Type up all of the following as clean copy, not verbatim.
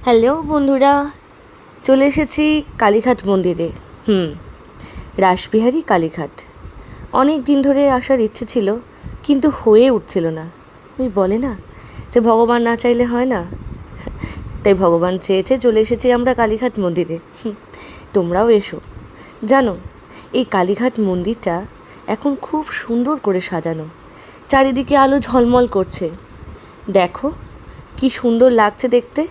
Hello বন্ধুরা, চলে এসেছি কালীঘাট মন্দিরে। রাসবিহারী কালীঘাট। অনেক দিন ধরে আসার ইচ্ছে ছিল, কিন্তু হয়ে উঠছিল না। ওই বলে না যে ভগবান না চাইলে হয় না, তাই ভগবান চেয়েছে চলে এসেছি আমরা কালীঘাট মন্দিরে। তোমরাও এসো। জানো, এই কালীঘাট মন্দিরটা এখন খুব সুন্দর করে সাজানো, চারিদিকে আলো ঝলমল করছে। দেখো কি সুন্দর লাগছে দেখতে।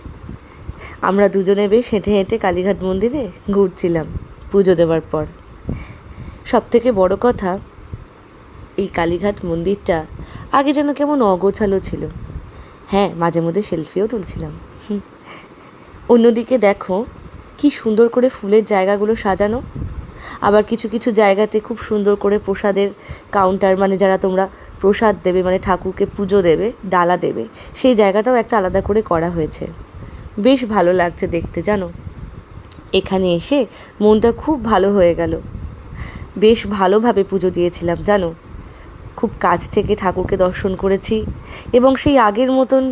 আমরা দুজনে বেশ হেঁটে হেঁটে কালীঘাট মন্দিরে ঘুরছিলাম পুজো দেওয়ার পর। সবথেকে বড় কথা, এই কালীঘাট মন্দিরটা আগে যেন কেমন অগোছালো ছিল। হ্যাঁ, মাঝে মধ্যে সেলফিও তুলছিলাম। অন্যদিকে দেখো কি সুন্দর করে ফুলের জায়গাগুলো সাজানো। আবার কিছু কিছু জায়গাতে খুব সুন্দর করে প্রসাদের কাউন্টার, মানে যারা তোমরা প্রসাদ দেবে, মানে ঠাকুরকে পুজো দেবে, ডালা দেবে, সেই জায়গাটাও একটা আলাদা করে করা হয়েছে। বেশ ভালো লাগছে দেখতে। জানো, এখানে এসে মনটা খুব ভালো হয়ে গেল। বেশ ভালোভাবে পুজো দিয়েছিলাম। জানো, খুব কাছ থেকে ঠাকুরকে দর্শন করেছি, এবং সেই আগের মতন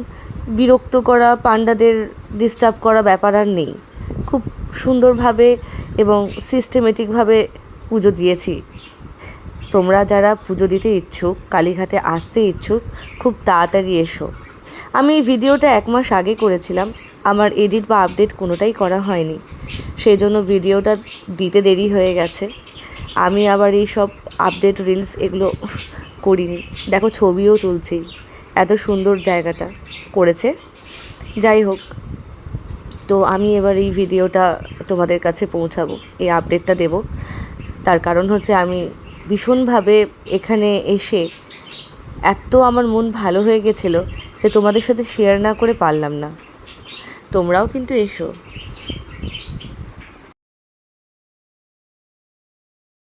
বিরক্ত করা, পাণ্ডাদের ডিস্টার্ব করা ব্যাপার আর নেই। খুব সুন্দরভাবে এবং সিস্টেমেটিকভাবে পুজো দিয়েছি। তোমরা যারা পুজো দিতে ইচ্ছুক, কালীঘাটে আসতে ইচ্ছুক, খুব তাড়াতাড়ি এসো। আমি এই ভিডিওটা 1 মাস আগে করেছিলাম, আমার এডিট বা আপডেট কোনোটাই করা হয়নি, সেই জন্য ভিডিওটা দিতে দেরি হয়ে গেছে। আমি আবার এই সব আপডেট রিলস এগুলো করিনি। দেখো, ছবিও তুলছি, এত সুন্দর জায়গাটা করেছে। যাই হোক, তো আমি এবার এই ভিডিওটা তোমাদের কাছে পৌঁছাবো, এই আপডেটটা দেব। তার কারণ হচ্ছে আমি ভীষণভাবে এখানে এসে এত আমার মন ভালো হয়ে গেছিলো যে তোমাদের সাথে শেয়ার না করে পারলাম না। তোমরাও কিন্তু এসো।